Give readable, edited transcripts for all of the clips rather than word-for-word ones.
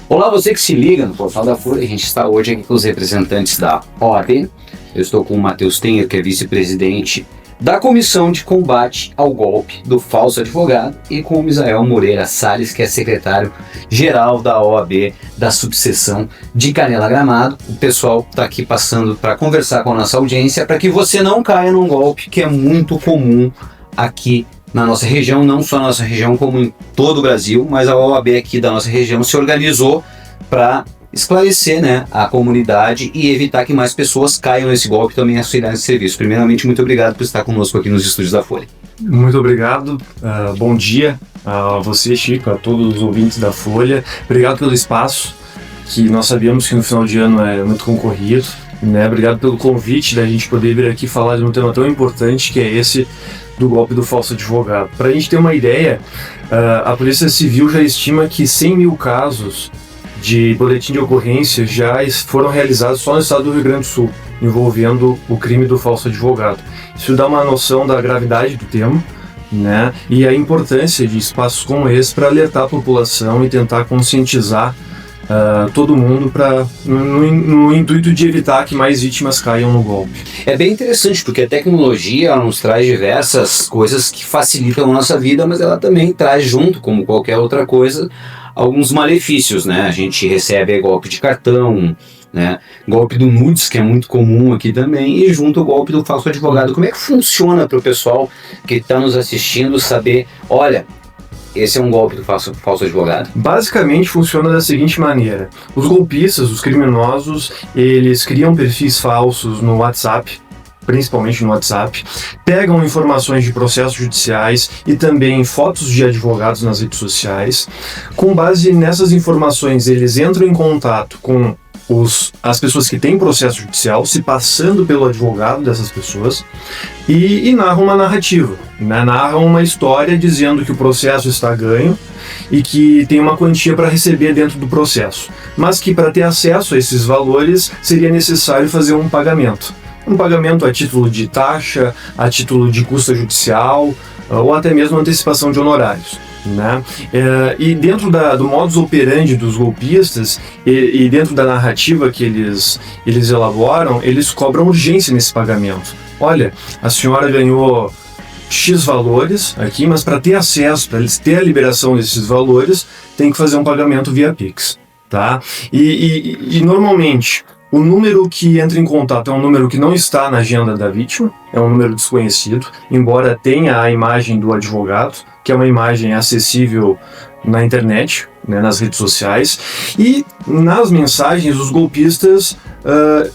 Olá, você que se liga no Portal da Folha. A gente está hoje aqui com os representantes da OAB. Eu estou com o Matheus Tenher, que é vice-presidente da Comissão de Combate ao Golpe do Falso Advogado, e com o Misael Moreira Salles, que é secretário-geral da OAB da subseção de Canela Gramado. O pessoal está aqui passando para conversar com a nossa audiência para que você não caia num golpe que é muito comum aqui na nossa região, não só na nossa região, como em todo o Brasil, mas a OAB aqui da nossa região se organizou para esclarecer, né, a comunidade e evitar que mais pessoas caiam nesse golpe e também auxiliar nesse serviço. Primeiramente, muito obrigado por estar conosco aqui nos estúdios da Folha. Muito obrigado, bom dia a você, Chico, a todos os ouvintes da Folha. Obrigado pelo espaço, que nós sabemos que no final de ano é muito concorrido, né? Obrigado pelo convite da gente poder vir aqui falar de um tema tão importante que é esse do golpe do falso advogado. Para a gente ter uma ideia, a Polícia Civil já estima que 100 mil casos de boletim de ocorrência já foram realizados só no estado do Rio Grande do Sul, envolvendo o crime do falso advogado. Isso dá uma noção da gravidade do tema, né? E a importância de espaços como esse para alertar a população e tentar conscientizar todo mundo no intuito de evitar que mais vítimas caiam no golpe. É bem interessante, porque a tecnologia ela nos traz diversas coisas que facilitam a nossa vida, mas ela também traz junto, como qualquer outra coisa, alguns malefícios, né? A gente recebe golpe de cartão, né? Golpe do nudes, que é muito comum aqui também, e junto o golpe do falso advogado. Como é que funciona para o pessoal que está nos assistindo saber, olha, esse é um golpe do falso advogado? Basicamente funciona da seguinte maneira: os golpistas, os criminosos, eles criam perfis falsos no WhatsApp, principalmente no WhatsApp, pegam informações de processos judiciais e também fotos de advogados nas redes sociais. Com base nessas informações, eles entram em contato com as pessoas que têm processo judicial, se passando pelo advogado dessas pessoas, e narram uma narrativa, né? Narram uma história dizendo que o processo está ganho e que tem uma quantia para receber dentro do processo, mas que para ter acesso a esses valores seria necessário fazer um pagamento a título de taxa, a título de custa judicial ou até mesmo antecipação de honorários, né? E dentro do modus operandi dos golpistas e dentro da narrativa que eles elaboram, eles cobram urgência nesse pagamento. Olha, a senhora ganhou X valores aqui, mas para ter acesso, para eles ter a liberação desses valores, tem que fazer um pagamento via Pix, tá? E normalmente o número que entra em contato é um número que não está na agenda da vítima, é um número desconhecido, embora tenha a imagem do advogado, que é uma imagem acessível na internet, né, nas redes sociais, e nas mensagens os golpistas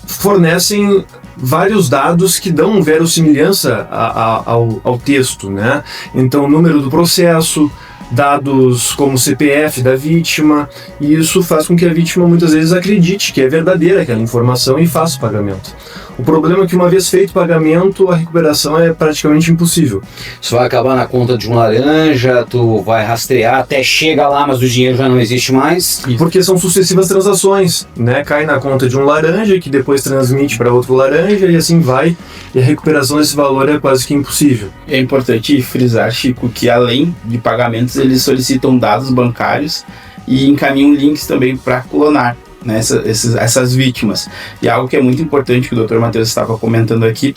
fornecem vários dados que dão verossimilhança ao texto, né? Então, o número do processo, dados como CPF da vítima, e isso faz com que a vítima muitas vezes acredite que é verdadeira aquela informação e faça o pagamento. O problema é que uma vez feito o pagamento, a recuperação é praticamente impossível. Isso vai acabar na conta de um laranja, tu vai rastrear até chega lá, mas o dinheiro já não existe mais. Porque são sucessivas transações, né? Cai na conta de um laranja, que depois transmite para outro laranja, e assim vai, e a recuperação desse valor é quase que impossível. É importante frisar, Chico, que além de pagamentos, eles solicitam dados bancários e encaminham links também para clonar, né, essas vítimas. E algo que é muito importante que o Dr. Matheus estava comentando aqui,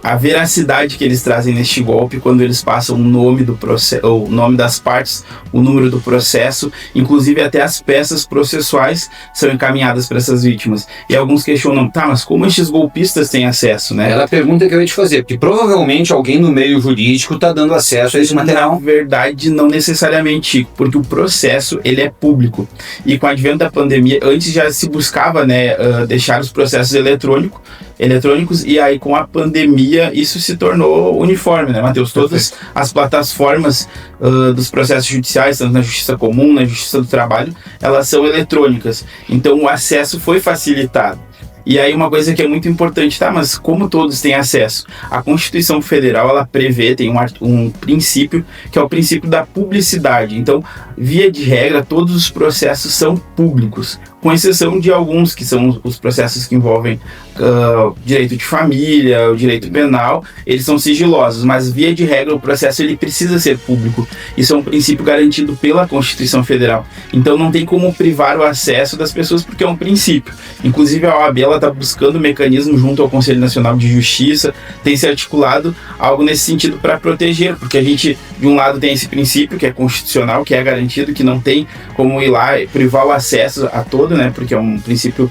a veracidade que eles trazem neste golpe quando eles passam o nome do processo, o nome das partes, o número do processo, inclusive até as peças processuais são encaminhadas para essas vítimas. E alguns questionam, mas como estes golpistas têm acesso, né? Era a pergunta que eu ia te fazer, porque provavelmente alguém no meio jurídico está dando acesso a esse material. Na verdade, não necessariamente, porque o processo ele é público. E com o advento da pandemia, antes já se buscava, né, deixar os processos eletrônicos, e aí com a pandemia isso se tornou uniforme, né, Matheus? Todas as plataformas dos processos judiciais, tanto na Justiça Comum, na Justiça do Trabalho, elas são eletrônicas, então o acesso foi facilitado. E aí uma coisa que é muito importante, mas como todos têm acesso? A Constituição Federal, ela prevê, tem um princípio, que é o princípio da publicidade. Então, via de regra, todos os processos são públicos, com exceção de alguns que são os processos que envolvem direito de família, o direito penal, eles são sigilosos, mas via de regra o processo ele precisa ser público. Isso é um princípio garantido pela Constituição Federal. Então não tem como privar o acesso das pessoas porque é um princípio. Inclusive a OAB está buscando mecanismo junto ao Conselho Nacional de Justiça, tem se articulado algo nesse sentido para proteger, porque a gente de um lado tem esse princípio que é constitucional, que é garantido, que não tem como ir lá e privar o acesso a todo, né, porque é um princípio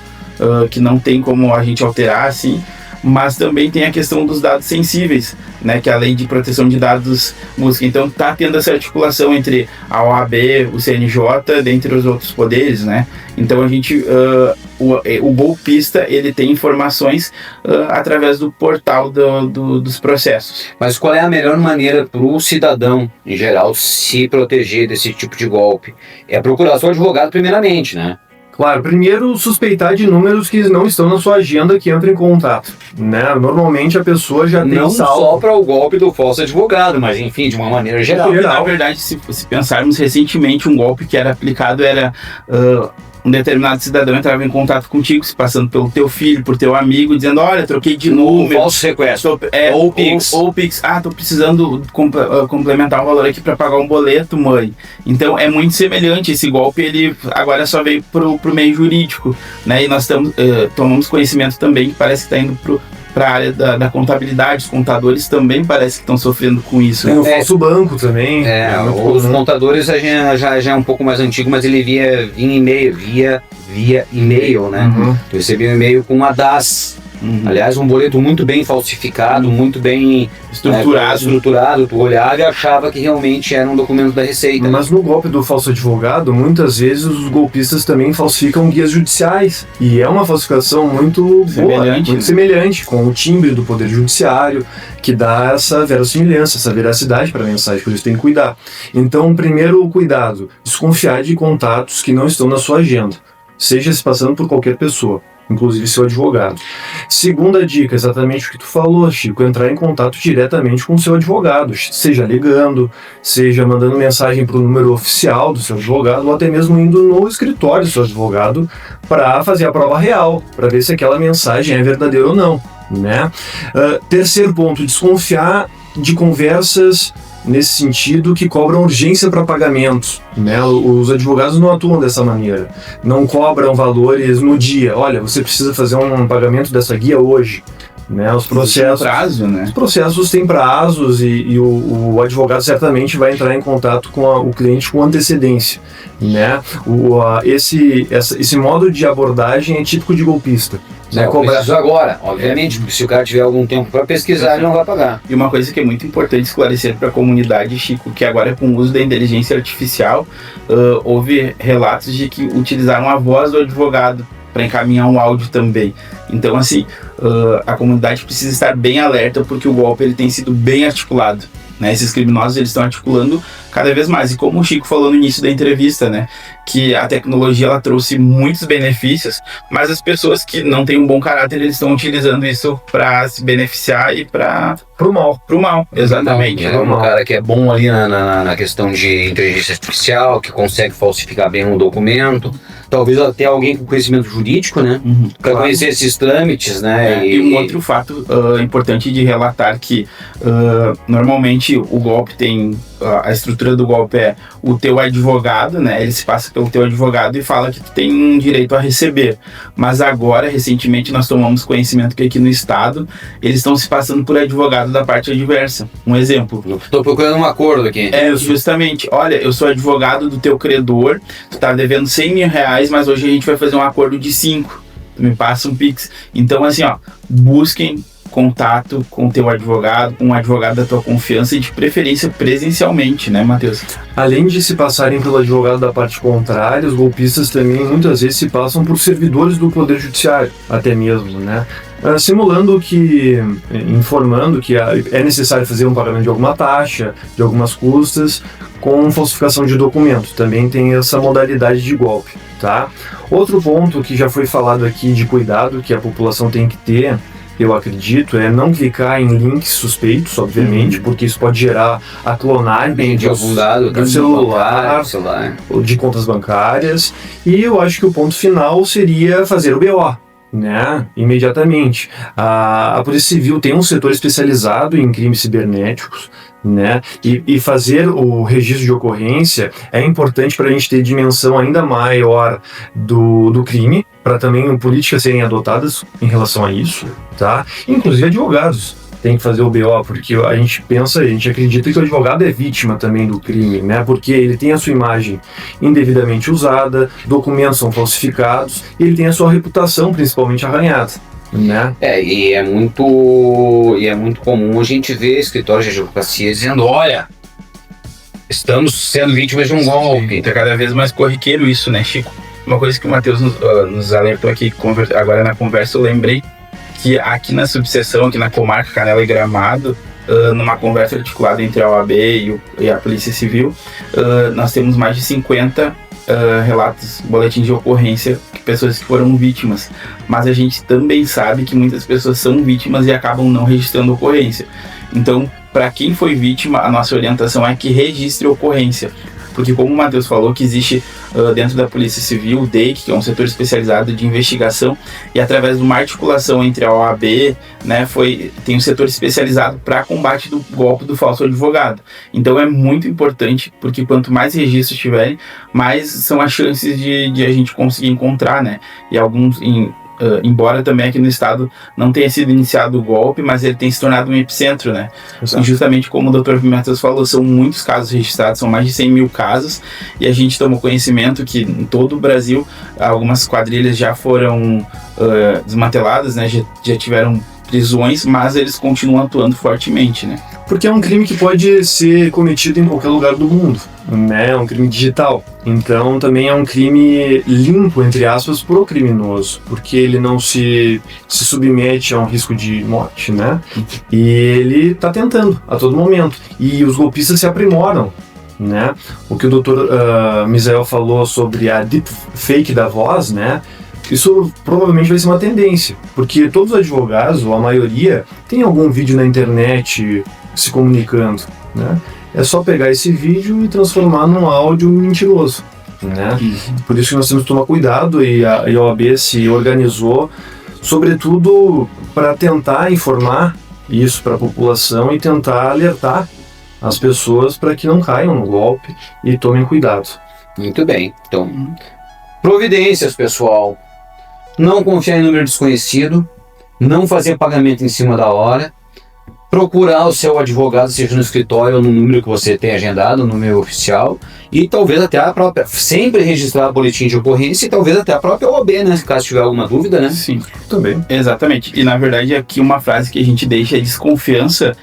que não tem como a gente alterar assim, mas também tem a questão dos dados sensíveis, né, que é a Lei de Proteção de Dados busca. Então está tendo essa articulação entre a OAB, o CNJ, dentre os outros poderes, né? Então a gente, o golpista, ele tem informações através do portal dos processos. Mas qual é a melhor maneira para o cidadão, em geral, se proteger desse tipo de golpe? É procurar seu advogado primeiramente, né? Claro, primeiro suspeitar de números que não estão na sua agenda que entram em contato, né? Normalmente a pessoa já tem não só para o golpe do falso advogado, mas enfim, de uma maneira geral. Na verdade, se pensarmos recentemente, um golpe que era aplicado era um determinado cidadão entrava em contato contigo, se passando pelo teu filho, por teu amigo, dizendo, olha, troquei de número. Falso sequestro. Ou Pix. Ou Pix. Ah, tô precisando complementar um valor aqui para pagar um boleto, mãe. Então é muito semelhante. Esse golpe, ele agora só veio pro meio jurídico, né? E nós tomamos conhecimento também que parece que está indo para a área da contabilidade. Os contadores também parece que estão sofrendo com isso. Tem o falso banco também. Os contadores já é um pouco mais antigo, mas ele via e-mail, né? Uhum. Eu recebi um e-mail com uma DAS. Aliás, um boleto muito bem falsificado, muito bem estruturado. Tu olhava e achava que realmente era um documento da Receita. Mas no golpe do falso advogado, muitas vezes os golpistas também falsificam guias judiciais. E é uma falsificação muito semelhante com o timbre do Poder Judiciário, que dá essa verossimilhança, essa veracidade para a mensagem, por isso tem que cuidar. Então, primeiro cuidado, desconfiar de contatos que não estão na sua agenda, seja se passando por qualquer pessoa, inclusive seu advogado. Segunda dica, exatamente o que tu falou, Chico, entrar em contato diretamente com o seu advogado, seja ligando, seja mandando mensagem para o número oficial do seu advogado, ou até mesmo indo no escritório do seu advogado para fazer a prova real, para ver se aquela mensagem é verdadeira ou não, né? Terceiro ponto, desconfiar de conversas nesse sentido que cobram urgência para pagamentos, né? Os advogados não atuam dessa maneira, não cobram valores no dia. Olha, você precisa fazer um pagamento dessa guia hoje, né? Os processos, prazo, né? Os processos têm prazos e o advogado certamente vai entrar em contato com o cliente com antecedência, né? Esse modo de abordagem é típico de golpista. Eu preciso agora, obviamente, porque se o cara tiver algum tempo para pesquisar, ele não vai pagar. E uma coisa que é muito importante esclarecer para a comunidade, Chico, que agora com o uso da inteligência artificial, houve relatos de que utilizaram a voz do advogado para encaminhar um áudio também. Então, assim, a comunidade precisa estar bem alerta porque o golpe ele tem sido bem articulado, né? Esses criminosos eles estão articulando cada vez mais. E como o Chico falou no início da entrevista, né, que a tecnologia ela trouxe muitos benefícios, mas as pessoas que não têm um bom caráter eles estão utilizando isso para se beneficiar e pro mal, exatamente. Um cara que é bom ali na questão de inteligência artificial, que consegue falsificar bem um documento, talvez até alguém com conhecimento jurídico, né, para conhecer esses trâmites, né. E um outro fato importante de relatar que normalmente o golpe tem a estrutura do golpe é o teu advogado, né? Ele se passa pelo teu advogado e fala que tu tem um direito a receber. Mas agora, recentemente, nós tomamos conhecimento que aqui no estado eles estão se passando por advogado da parte adversa. Um exemplo. Estou procurando um acordo aqui. Justamente. Olha, eu sou advogado do teu credor, tu tá devendo 100 mil reais, mas hoje a gente vai fazer um acordo de 5. Tu me passa um Pix. Então, assim, busquem contato com o teu advogado, com um advogado da tua confiança e de preferência presencialmente, né, Matheus? Além de se passarem pelo advogado da parte contrária, os golpistas também muitas vezes se passam por servidores do Poder Judiciário, até mesmo, né? Informando que é necessário fazer um pagamento de alguma taxa, de algumas custas, com falsificação de documentos. Também tem essa modalidade de golpe, tá? Outro ponto que já foi falado aqui de cuidado que a população tem que ter eu acredito, é não clicar em links suspeitos, obviamente, porque isso pode gerar a clonagem De algum dado, do celular, celular. de contas bancárias. E eu acho que o ponto final seria fazer o BO, né? Imediatamente. A Polícia Civil tem um setor especializado em crimes cibernéticos, né? E fazer o registro de ocorrência é importante para a gente ter dimensão ainda maior do crime, para também políticas serem adotadas em relação a isso, tá? Inclusive advogados têm que fazer o BO, porque a gente acredita que o advogado é vítima também do crime, né? Porque ele tem a sua imagem indevidamente usada, documentos são falsificados, e ele tem a sua reputação principalmente arranhada, né? E é muito comum a gente ver escritórios de advocacia dizendo, olha, estamos sendo vítimas de um golpe. Tá cada vez mais corriqueiro isso, né, Chico? Uma coisa que o Matheus nos alertou aqui agora na conversa, eu lembrei que aqui na subseção, aqui na comarca Canela e Gramado, numa conversa articulada entre a OAB e a Polícia Civil, nós temos mais de 50 relatos, boletins de ocorrência de pessoas que foram vítimas, mas a gente também sabe que muitas pessoas são vítimas e acabam não registrando ocorrência. Então, para quem foi vítima, a nossa orientação é que registre a ocorrência, porque como o Matheus falou, que existe dentro da Polícia Civil o DEIC, que é um setor especializado de investigação, e através de uma articulação entre a OAB, né, tem um setor especializado para combate do golpe do falso advogado. Então é muito importante, porque quanto mais registros tiverem, mais são as chances de a gente conseguir encontrar, né? E alguns, embora também aqui no estado não tenha sido iniciado o golpe, mas ele tem se tornado um epicentro, né? Exato. E justamente como o Dr. Matheus falou, são muitos casos registrados, são mais de 100 mil casos, e a gente tomou conhecimento que em todo o Brasil algumas quadrilhas já foram desmanteladas, né? Já tiveram prisões, mas eles continuam atuando fortemente, né? Porque é um crime que pode ser cometido em qualquer lugar do mundo, né? É um crime digital. Então também é um crime limpo, entre aspas, pro criminoso, porque ele não se submete a um risco de morte, né? E ele está tentando a todo momento. E os golpistas se aprimoram, né? O que o Dr. Misael falou sobre a deepfake da voz, né? Isso provavelmente vai ser uma tendência, porque todos os advogados, ou a maioria, tem algum vídeo na internet se comunicando, né? É só pegar esse vídeo e transformar num áudio mentiroso, né? Por isso que nós temos que tomar cuidado, e a OAB se organizou, sobretudo para tentar informar isso para a população e tentar alertar as pessoas para que não caiam no golpe e tomem cuidado. Muito bem. Então, providências, pessoal. Não confiar em número desconhecido, não fazer pagamento em cima da hora, procurar o seu advogado, seja no escritório ou no número que você tem agendado, no número oficial, e talvez até a própria, sempre registrar o boletim de ocorrência e talvez até a própria OAB, né, caso tiver alguma dúvida, né? Sim, Também. exatamente. E na verdade aqui uma frase que a gente deixa é desconfiança,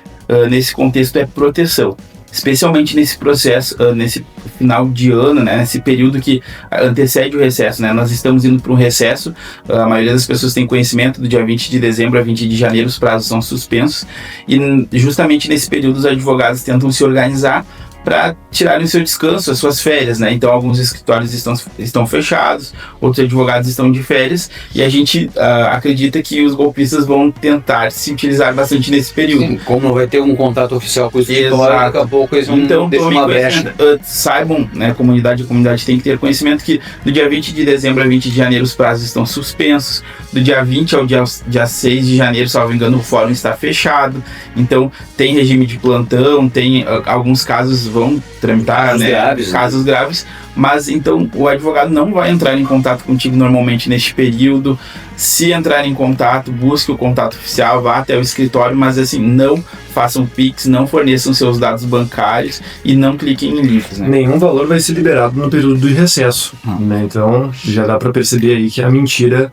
nesse contexto é proteção. Especialmente nesse processo, nesse final de ano, né, nesse período que antecede o recesso, né, nós estamos indo para um recesso, a maioria das pessoas tem conhecimento, do dia 20 de dezembro a 20 de janeiro os prazos são suspensos, e justamente nesse período os advogados tentam se organizar para tirarem o seu descanso, as suas férias, né? Então alguns escritórios estão fechados, outros advogados estão de férias, e a gente acredita que os golpistas vão tentar se utilizar bastante nesse período. Sim, como não vai ter um contato oficial com o escritório, daqui a pouco eles vão deixar uma brecha. Saibam, né, a comunidade tem que ter conhecimento que do dia 20 de dezembro a 20 de janeiro os prazos estão suspensos, do dia 20 ao dia 6 de janeiro, salvo engano, o fórum está fechado, então tem regime de plantão, tem alguns casos vão tramitar, né, casos graves, mas então o advogado não vai entrar em contato contigo normalmente neste período. Se entrar em contato, busque o contato oficial, vá até o escritório, mas assim, não façam Pix, não forneçam seus dados bancários e não cliquem em links, né? Nenhum valor vai ser liberado no período do recesso, né? Então já dá para perceber aí que é a mentira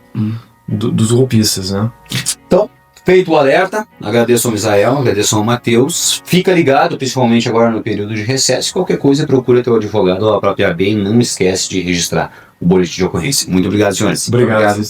dos golpistas, né? Então, feito o alerta, agradeço ao Misael, agradeço ao Matheus. Fica ligado, principalmente agora no período de recesso. Qualquer coisa, procura teu advogado ou a própria AB e não esquece de registrar o boletim de ocorrência. Muito obrigado, senhores. Obrigado.